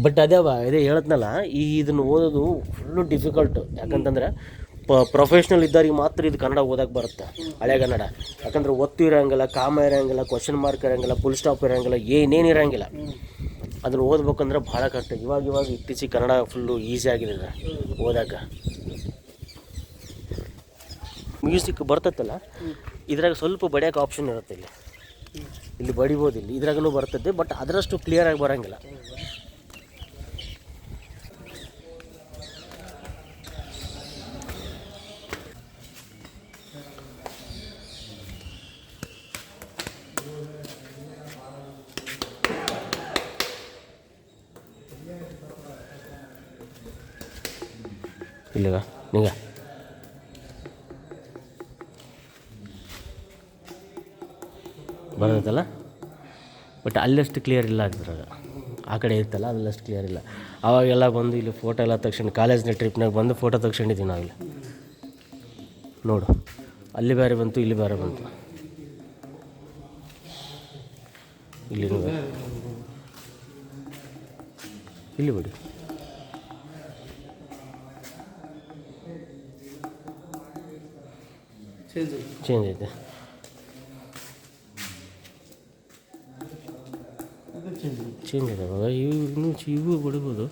Speaker 1: ಬಟ್ ಅದೇ ಹೇಳತ್ನಲ್ಲ, ಇದನ್ನು ಓದೋದು ಫುಲ್ಲು ಡಿಫಿಕಲ್ಟು. ಯಾಕಂತಂದ್ರೆ ಪ್ರೊಫೆಷ್ನಲ್ ಇದ್ದವ್ರಿಗೆ ಮಾತ್ರ ಇದು ಕನ್ನಡ ಓದಕ್ಕೆ ಬರುತ್ತೆ, ಹಳೆ ಕನ್ನಡ. ಯಾಕಂದ್ರೆ ಒತ್ತು ಇರೋಂಗಿಲ್ಲ, ಕಾಮ ಇರೋಂಗಿಲ್ಲ, ಕ್ವಶನ್ ಮಾರ್ಕ್ ಇರೋಂಗಿಲ್ಲ, ಫುಲ್ ಸ್ಟಾಪ್ ಇರೋಂಗಿಲ್ಲ, ಏನೇನು ಇರೋಂಗಿಲ್ಲ. ಅದನ್ನು ಓದ್ಬೇಕಂದ್ರೆ ಭಾಳ ಕಷ್ಟ. ಇವಾಗ ಇತ್ತೀಚೆಗೆ ಕನ್ನಡ ಫುಲ್ಲು ಈಸಿ ಆಗಿದೆ ಓದಕ್ಕೆ. ಮ್ಯೂಸಿಕ್ ಬರ್ತೈತಲ್ಲ, ಇದ್ರಾಗ ಸ್ವಲ್ಪ ಬಡಿಯೋಕೆ ಆಪ್ಷನ್ ಇರುತ್ತೆ. ಇಲ್ಲಿ ಬಡಿಬೋದು, ಇದ್ರಾಗೂ ಬರ್ತದೆ. ಬಟ್ ಅದರಷ್ಟು ಕ್ಲಿಯರಾಗಿ ಬರೋಂಗಿಲ್ಲ. ಇಲ್ಲಿಗ ನಿಂಗ ಬರ್ತೈತಲ್ಲ, ಬಟ್ ಅಲ್ಲಷ್ಟು ಕ್ಲಿಯರ್ ಇಲ್ಲ ಆಗ್ತದಾಗ. ಆ ಕಡೆ ಇರ್ತಲ್ಲ ಅಲ್ಲಷ್ಟು ಕ್ಲಿಯರ್ ಇಲ್ಲ. ಅವಾಗೆಲ್ಲ ಬಂದು ಇಲ್ಲಿ ಫೋಟೋ ಎಲ್ಲ ತಗ್ಸ್ಕೊಂಡು ಕಾಲೇಜ್ನ ಟ್ರಿಪ್ನಾಗ ಬಂದು ಫೋಟೋ ತಗ್ಸ್ಕೊಂಡಿದ್ದೀವಿ ನಾವಿಲ್ಲಿ. ನೋಡು, ಅಲ್ಲಿ ಬೇರೆ ಬಂತು, ಇಲ್ಲಿ ಬೇರೆ ಬಂತು. ಇಲ್ಲಿ ಇಲ್ಲಿ ಬಿಡಿ, ಚೇಂಜ್ ಐತೆ. ಚೇಂಜ್ ಇದೆ ಅವಾಗ ಇನ್ನೂ ಇವು ಬಿಡ್ಬೋದು.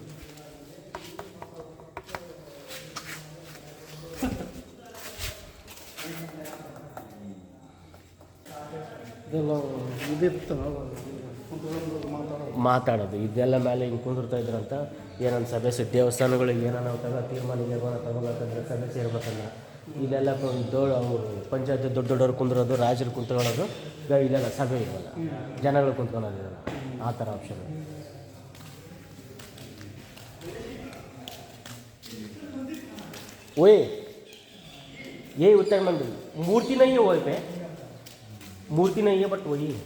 Speaker 1: ಮಾತಾಡೋದು ಇದೆಲ್ಲ ಮೇಲೆ ಹಿಂಗೆ ಕುಂದಿರ್ತಾ ಇದ್ರಂತ. ಏನನ್ನ ಸಭೆ ದೇವಸ್ಥಾನಗಳಿಗೆ ಏನಾನ ತೀರ್ಮಾನ ತಗೋಬೇಕಂದ್ರೆ ಸಭೆ ಸೇರ್ಬೇಕಲ್ಲ. ಇಲ್ಲೆಲ್ಲ ಅವರು ಪಂಚಾಯತ್ ದೊಡ್ಡವ್ರು ಕುಂದಿರೋದು, ರಾಜರು ಕುಂತ್ಕೊಳ್ಳೋದು. ಇಲ್ಲೆಲ್ಲ ಸಭೆ ಇರಲ್ಲ, ಜನಗಳು ಕುಂತ್ಕೊಳ್ಳೋದಿರಲ್ಲ. ಆ ಥರ ಆಪ್ಷನ್. ओए यही उत्तर मंदिर मूर्ति नहीं है वहीं पे, मूर्ति नहीं है बट वही है।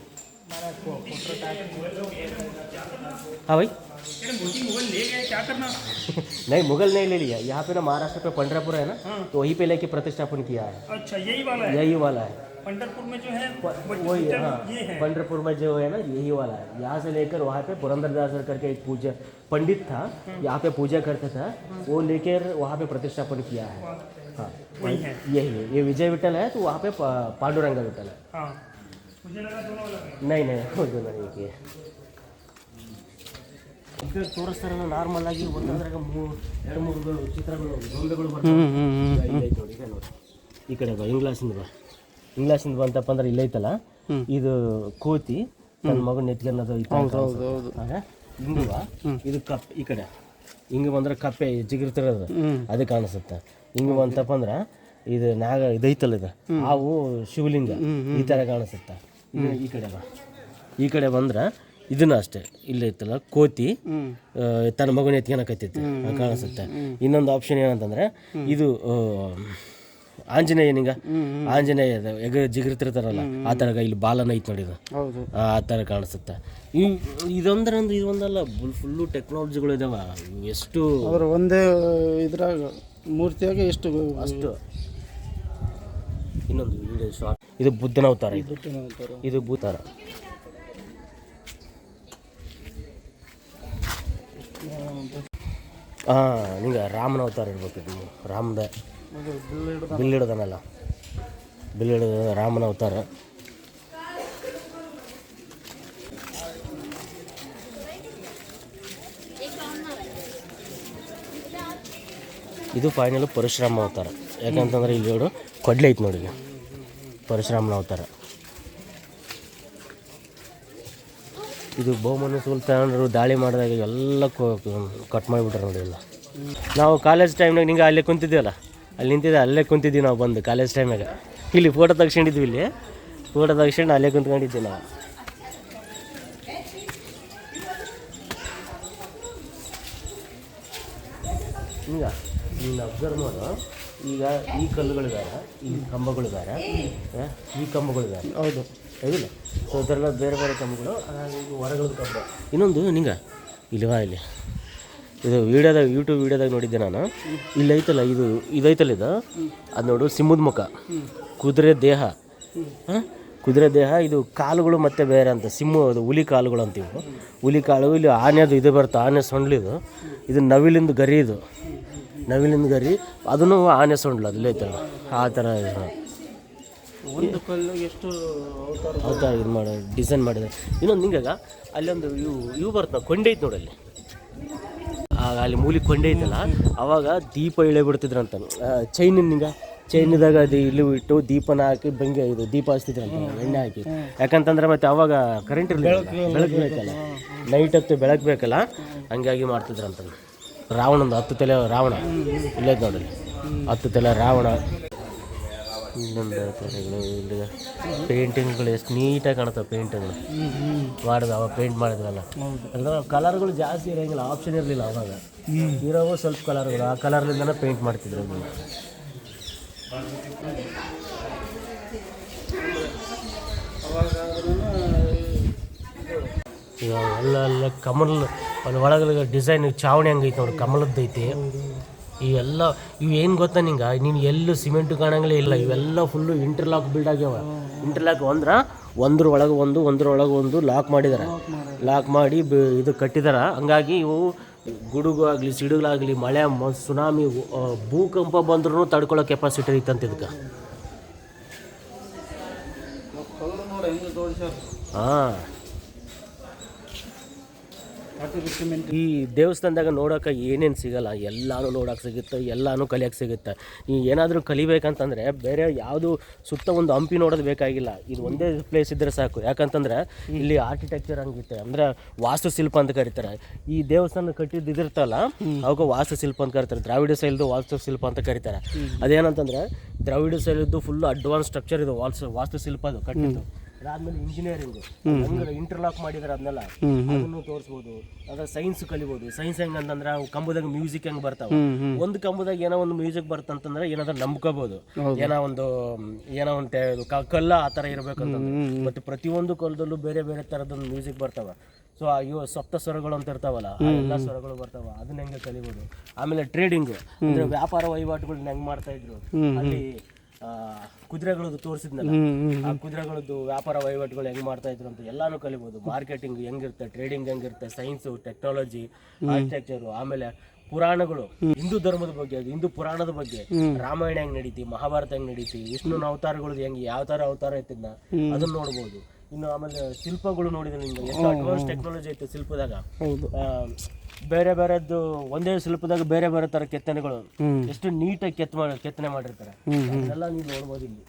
Speaker 1: हाँ भाई
Speaker 3: मूर्ति मुगल ले गए, क्या करना?
Speaker 1: नहीं मुगल नहीं ले लिया, यहाँ पे ना महाराष्ट्र पे पंडरपुर है ना, तो वहीं पे लेके प्रतिष्ठापन किया है।
Speaker 3: अच्छा यही वाला है?
Speaker 1: यही वाला है।
Speaker 3: पंडरपुर में जो है
Speaker 1: वही है, हाँ
Speaker 3: ये है।
Speaker 1: पंडरपुर में जो है ना यही वाला है। यहाँ से लेकर वहाँ पे पुरंदरदास करके एक पूजा पंडित था, यहाँ पे पूजा करता था, वो लेकर वहाँ पे प्रतिष्ठापन किया है। हाँ
Speaker 3: वही है,
Speaker 1: यही है। ये विजय विठल है तो वहाँ पे पांडुरंग विठल है।
Speaker 3: हाँ मुझे लगा दोनों अलग है।
Speaker 1: नहीं नहीं वो दोनों एक ही है। ಈಗ ತೋರಿಸ್ತಾರಲ್ಲ ನಾರ್ಮಲ್ ಆಗಿ ಒಂದೊಂದ್ರಾಗ 2-3 ಚಿತ್ರಗಳು ಗೊಂಬೆಗಳು ಬರ್ತವೆ. ಇಲ್ಲೈತೆ ನೋಡಿ, ಇದೆ ನೋಡಿ ಈ ಕಡೆ ಬಾ, ಇಂಗ್ಲಾಸಿಂದ ಬಾ. ಇಂಗ್ಲಾಸಿಂದ ಬಂತಪ್ಪ ಅಂದ್ರೆ ಇಲ್ಲೈತಲ್ಲ, ಇದು ಕೋತಿ ನನ್ನ ಮಗನ ಎತ್ಕೊಳ್ಳೋದು. ಹಿಂಗೆ ಬಾ, ಇದು ಕಪ್ ಈ ಕಡೆ ಹಿಂಗೆ ಬಂದ್ರೆ ಕಪ್ಪೆ ಜಿಗಿರ್ತಿರೋದು ಅದು ಕಾಣಿಸುತ್ತೆ. ಹಿಂಗೆ ಬಂತಪ್ಪ ಅಂದ್ರೆ ಇದು ನಾಗ ಇದೈತಲ್ಲ, ಇದು ಹಾವು ಶಿವಲಿಂಗ ಈ ಥರ ಕಾಣಿಸುತ್ತೆ. ಈ ಕಡೆ ಬಾ, ಈ ಕಡೆ ಬಂದ್ರೆ ಇದನ್ನ ಅಷ್ಟೇ, ಇಲ್ಲೈತಲ್ಲ ಕೋತಿ ತನ್ನ ಮಗನ ಎತ್ಕೊಳಕತ್ತೈತಿ ಕಾಣಿಸುತ್ತೆ. ಇನ್ನೊಂದು ಆಪ್ಷನ್ ಏನಂತಂದ್ರೆ ಇದು ಆಂಜನೇಯನಿಂಗ, ಆಂಜನೇಯ ಜಿಗಿರ್ತಿರ್ತಾರಲ್ಲ ಆ ಥರ ಇಲ್ಲಿ ಬಾಲನ ಐತೆ ನೋಡಿ, ಆ ಥರ ಕಾಣಿಸುತ್ತೆ. ಇದೊಂದ್ರೆ ಇದೊಂದಲ್ಲ, ಫುಲ್ಲು ಟೆಕ್ನಾಲಜಿಗಳು ಇದಾವೆ. ಎಷ್ಟು
Speaker 2: ಒಂದೇ ಇದ್ರಾಗ ಮೂರ್ತಿಯಾಗ ಎಷ್ಟು
Speaker 1: ಅಷ್ಟು. ಇನ್ನೊಂದು ವಿಡಿಯೋ ಶಾರ್ಟ್, ಇದು ಬುದ್ಧನ ಅವತಾರ, ಇದು ಭೂತಾರ. ಹಾಂ ನಿಂಗೆ ರಾಮನ ಅವತಾರ ಇರ್ಬೇಕು. ಇದು ರಾಮದ ಬಿಲ್ಲಿಡೋದನಲ್ಲ, ಬಿಲ್ಲಿಡೋದ ರಾಮನ ಅವತಾರ. ಇದು ಫೈನಲ್ ಪರಶುರಾಮ ಅವತಾರ. ಯಾಕಂತಂದ್ರೆ ಇಲ್ಲಿ ನೋಡು ಕೊಡ್ಲೆ ಐತೆ ನೋಡಿ, ಪರಶುರಾಮನ ಅವತಾರ. ಇದು ಬಹುಮನಿ ಸುಲ್ತಾನರು ದಾಳಿ ಮಾಡಿದಾಗ ಎಲ್ಲ ಕಟ್ ಮಾಡಿಬಿಟ್ರೆ ನೋಡಿ ಎಲ್ಲ. ನಾವು ಕಾಲೇಜ್ ಟೈಮ್ನಾಗ ನಿಂಗೆ ಅಲ್ಲೇ ಕುಂತಿದ್ದೀವಲ್ಲ, ಅಲ್ಲಿ ನಿಂತಿದ್ದೆ, ಅಲ್ಲೇ ಕುಂತಿದ್ದೀವಿ ನಾವು ಬಂದು ಕಾಲೇಜ್ ಟೈಮ್ನಾಗ. ಇಲ್ಲಿ ಫೋಟೋ ತೆಗ್ಸ್ಕೊಂಡಿದ್ವಿ, ಇಲ್ಲಿ ಫೋಟೋ ತೆಗ್ಸ್ಕೊಂಡು ಅಲ್ಲೇ ಕುಂತ್ಕೊಂಡಿದ್ವಿ ನಾವು. ಈಗ ನೀನು ಅಬ್ಸರ್ವ್ ಮಾಡು, ಈಗ ಈ ಕಲ್ಲುಗಳಿದ್ದಾರೆ, ಈ ಕಂಬಗಳಿದ್ದಾರೆ, ಈ ಕಂಬಗಳಿದ್ದಾರೆ. ಹೌದು ಹೌದಿಲ್ಲ? ಸೊ ಅದೆಲ್ಲ ಬೇರೆ ಬೇರೆ ಕಂಬಗಳು, ಈಗ ಹೊರಗಡೆ ಕಂಬ. ಇನ್ನೊಂದು ನಿಂಗೆ ಇಲ್ವಾ, ಇಲ್ಲಿ ಇದು ವೀಡಿಯೋದಾಗ ಯೂಟ್ಯೂಬ್ ವೀಡಿಯೋದಾಗ ನೋಡಿದ್ದೆ ನಾನು. ಇಲ್ಲಿ ಐತಲ್ಲ, ಇದೈತಲ್ಲ ಇದು, ಅದು ನೋಡು ಸಿಂಹದ ಮುಖ, ಕುದುರೆ ದೇಹ, ಕುದುರೆ ದೇಹ. ಇದು ಕಾಲುಗಳು ಮತ್ತೆ ಬೇರೆ ಅಂತ, ಅದು ಹುಲಿ ಕಾಲುಗಳು ಅಂತೀವಿ. ಹುಲಿ ಕಾಲು. ಇಲ್ಲಿ ಆನೆದು ಇದು ಬರುತ್ತೆ, ಆನೆ ಸೊಂಡ್ಲಿದು. ಇದು ನವಿಲಿಂದ ಗರಿ, ಇದು ನವಿಲಿಂದ ಗರಿ, ಅದನ್ನು ಆನೆ ಸೊಂಡ್ಲು ಅದಿಲ್ಲ ಐತಲ್ಲ, ಆ ಥರ
Speaker 2: ಒಂದು ಕಲ್ಲಿಗೆ ಎಷ್ಟು
Speaker 1: ಅವತಾರ ಇದು ಮಾಡಿ ಡಿಸೈನ್ ಮಾಡಿದ್ದಾರೆ. ಇನ್ನೊಂದು ನಿಂಗಾಗ ಅಲ್ಲೊಂದು ಇವು ಬರ್ತವೆ, ಕೊಂಡೆ ಐತೆ ನೋಡಲ್ಲಿ, ಅಲ್ಲಿ ಮೂಲಿ ಕೊಂಡೆ ಐತಲ್ಲ, ಅವಾಗ ದೀಪ ಇಳೆ ಬಿಡ್ತಿದ್ರಂತ ಚೈನಿಂದ. ಚೈನಿದಾಗ ಅದು ಇಲ್ಲಿ ಇಟ್ಟು ದೀಪನ ಹಾಕಿ ಬೆಂಕಿ ಇದು ದೀಪ ಹಚ್ತಿದ್ರಂತ, ಎಣ್ಣೆ ಹಾಕಿ. ಯಾಕಂತಂದ್ರೆ ಮತ್ತೆ ಅವಾಗ ಕರೆಂಟ್ ಇರಲಿಲ್ಲ, ಬೆಳಕು ಬೇಕಲ್ಲ, ನೈಟ್ ಹೊತ್ತು ಬೆಳಕು ಬೇಕಲ್ಲ, ಹಂಗಾಗಿ ಮಾಡ್ತಿದ್ರಂತ. ರಾವಣಂದು 10 ತಲೆ ರಾವಣ ಇಲ್ಲೈತೆ ನೋಡಲಿ, 10 ತಲೆ ರಾವಣ. ಇನ್ನೊಂದು ಥರಗಳು ಇಲ್ಲಿ ಪೇಂಟಿಂಗ್ಗಳು ಎಷ್ಟು ನೀಟಾಗಿ ಕಾಣುತ್ತವೆ. ಪೇಂಟಿಂಗ್ಗಳು ಮಾಡಿದ ಅವಾಗ ಪೇಂಟ್ ಮಾಡಿದ್ವಲ್ಲ, ಅಂದ್ರೆ ಕಲರ್ಗಳು ಜಾಸ್ತಿ ಇರೋಂಗಿಲ್ಲ, ಆಪ್ಷನ್ ಇರಲಿಲ್ಲ ಅವಾಗ. ಇರೋವು ಸ್ವಲ್ಪ ಕಲರ್ಗಳು, ಆ ಕಲರ್ಲಿಂದನೇ ಪೇಂಟ್ ಮಾಡ್ತಿದ್ರು. ಈಗ ಎಲ್ಲ ಕಮಲ್ ಅಲ್ಲಿ ಒಳಗೆ ಡಿಸೈನ್ ಚಾವಣಿ ಹಂಗೈತೆ ನೋಡಿ, ಕಮಲದ್ದೈತಿ. ಇವೆಲ್ಲ ಇವು ಏನು ಗೊತ್ತಾ ನಿಂಗೆ, ನೀನು ಎಲ್ಲೂ ಸಿಮೆಂಟು ಕಾಣಂಗಿಲ್ಲ ಇಲ್ಲ, ಇವೆಲ್ಲ ಫುಲ್ಲು ಇಂಟರ್ಲಾಕ್ ಬಿಲ್ಡ್ ಆಗ್ಯಾವ. ಇಂಟರ್ಲಾಕ್ ಅಂದ್ರೆ ಒಂದ್ರೊಳಗೆ ಒಂದು ಲಾಕ್ ಮಾಡಿದ್ದಾರೆ. ಲಾಕ್ ಮಾಡಿ ಇದು ಕಟ್ಟಿದಾರೆ. ಹಂಗಾಗಿ ಇವು ಗುಡುಗು ಆಗಲಿ ಸಿಡುಗಳಾಗಲಿ ಮಳೆ ಸುನಾಮಿ ಭೂಕಂಪ ಬಂದ್ರೂ ತಡ್ಕೊಳ್ಳೋ ಕೆಪಾಸಿಟಿ ಐತಂತ ಇದಕ್ಕೆ. ಹಾಂ, ಈ ದೇವಸ್ಥಾನದಾಗ ನೋಡೋಕೆ ಏನೇನು ಸಿಗಲ್ಲ ಎಲ್ಲನೂ ನೋಡೋಕೆ ಸಿಗುತ್ತೆ, ಎಲ್ಲನೂ ಕಲಿಯೋಕೆ ಸಿಗುತ್ತೆ. ನೀವು ಏನಾದರೂ ಕಲಿಬೇಕಂತಂದರೆ ಬೇರೆ ಯಾವುದು ಸುತ್ತ ಒಂದು ಹಂಪಿ ನೋಡೋದು ಬೇಕಾಗಿಲ್ಲ, ಇದು ಒಂದೇ ಪ್ಲೇಸ್ ಇದ್ದರೆ ಸಾಕು. ಯಾಕಂತಂದರೆ ಇಲ್ಲಿ ಆರ್ಕಿಟೆಕ್ಚರ್ ಹಂಗಿತ್ತೆ, ಅಂದರೆ ವಾಸ್ತುಶಿಲ್ಪ ಅಂತ ಕರೀತಾರೆ. ಈ ದೇವಸ್ಥಾನ ಕಟ್ಟಿದ್ದು ಇದಿರ್ತಲ್ಲ ಅವಾಗ ವಾಸ್ತುಶಿಲ್ಪ ಅಂತ ಕರೀತಾರೆ. ದ್ರಾವಿಡ ಶೈಲಿದು ವಾಸ್ತುಶಿಲ್ಪ ಅಂತ ಕರೀತಾರೆ. ಅದೇನಂತಂದರೆ ದ್ರಾವಿಡ ಶೈಲಿದ್ದು ಫುಲ್ ಅಡ್ವಾನ್ಸ್ ಸ್ಟ್ರಕ್ಚರ್ ಇದು ವಾಸ್ತುಶಿಲ್ಪ ಅದು ಕಟ್ಟಿದ್ದು. ಅದಾದ್ಮೇಲೆ ಇಂಜಿನಿಯರಿಂಗು ಇಂಟರ್ಲಾಕ್ ಮಾಡಿದಾರೆ, ಅದನ್ನೆಲ್ಲ ಅದನ್ನು ತೋರಿಸ್ಬೋದು. ಅದ್ರ ಸೈನ್ಸ್ ಕಲಿಬೋದು. ಸೈನ್ಸ್ ಹೆಂಗಂತಂದ್ರೆ ಕಂಬದಾಗ ಮ್ಯೂಸಿಕ್ ಹೆಂಗ್ ಬರ್ತಾವ, ಒಂದು ಕಂಬದಾಗ ಏನೋ ಒಂದು ಮ್ಯೂಸಿಕ್ ಬರ್ತಂತಂದ್ರೆ ಏನಾದ್ರೂ ನಂಬ್ಕೋಬಹುದು. ಏನೋ ಒಂದು ಕಲ್ಲ ಆ ಥರ ಇರ್ಬೇಕಂತಂದ್ರೆ. ಮತ್ತೆ ಪ್ರತಿಯೊಂದು ಕಲ್ಲದಲ್ಲೂ ಬೇರೆ ಬೇರೆ ಥರದೊಂದು ಮ್ಯೂಸಿಕ್ ಬರ್ತಾವ. ಸೊ ಇವು ಸಪ್ತ ಸ್ವರಗಳು ಅಂತ ಇರ್ತಾವಲ್ಲ, ಆ ಎಲ್ಲ ಸ್ವರಗಳು ಬರ್ತಾವ, ಅದನ್ನ ಹೆಂಗೆ ಕಲಿಬೋದು. ಆಮೇಲೆ ಟ್ರೇಡಿಂಗು ಅಂದ್ರೆ ವ್ಯಾಪಾರ ವಹಿವಾಟುಗಳನ್ನ ಹೆಂಗ್ ಮಾಡ್ತಾ ಇದ್ರು. ಅಲ್ಲಿ ಕುದುರೆಗಳದ್ದು ತೋರಿಸಿದ್ನಲ್ಲ, ಆ ಕುದುರೆಗಳದ್ದು ವ್ಯಾಪಾರ ವಹಿವಾಟುಗಳು ಹೆಂಗ್ ಮಾಡ್ತಾ ಇದ್ರು ಅಂತ ಎಲ್ಲಾನು ಕಲಿಬೋದು. ಮಾರ್ಕೆಟಿಂಗ್ ಹೆಂಗಿರುತ್ತೆ, ಟ್ರೇಡಿಂಗ್ ಹೆಂಗಿರುತ್ತೆ, ಸೈನ್ಸು, ಟೆಕ್ನಾಲಜಿ, ಆರ್ಕಿಟೆಕ್ಚರು, ಆಮೇಲೆ ಪುರಾಣಗಳು, ಹಿಂದೂ ಧರ್ಮದ ಬಗ್ಗೆ, ಹಿಂದೂ ಪುರಾಣದ ಬಗ್ಗೆ, ರಾಮಾಯಣ ಹೆಂಗ್ ನಡೀತಿ, ಮಹಾಭಾರತ ಹೆಂಗ್ ನಡೀತಿ, ವಿಷ್ಣುನ ಅವತಾರಗಳು ಹೆಂಗೆ, ಯಾವ ತರ ಅವತಾರ ಐತಿದ್ನ ಅದನ್ನ ನೋಡ್ಬೋದು. ಇನ್ನು ಆಮೇಲೆ ಶಿಲ್ಪಗಳು ನೋಡಿದ್ರೆ ನಿಮ್ಗೆ ಎಷ್ಟು ಅಡ್ವಾನ್ಸ್ ಟೆಕ್ನಾಲಜಿ ಐತೆ ಶಿಲ್ಪದಾಗ. ಬೇರೆ ಬೇರೆದ್ದು ಒಂದೇ ಶಿಲ್ಪದಾಗ ಬೇರೆ ಬೇರೆ ತರ ಕೆತ್ತನೆಗಳು ಎಷ್ಟು ನೀಟಾಗಿ ಕೆತ್ತನೆ ಮಾಡಿರ್ತಾರೆ. ಅದೆಲ್ಲ ನೀವು ನೋಡ್ಬೋದು ಇಲ್ಲಿ.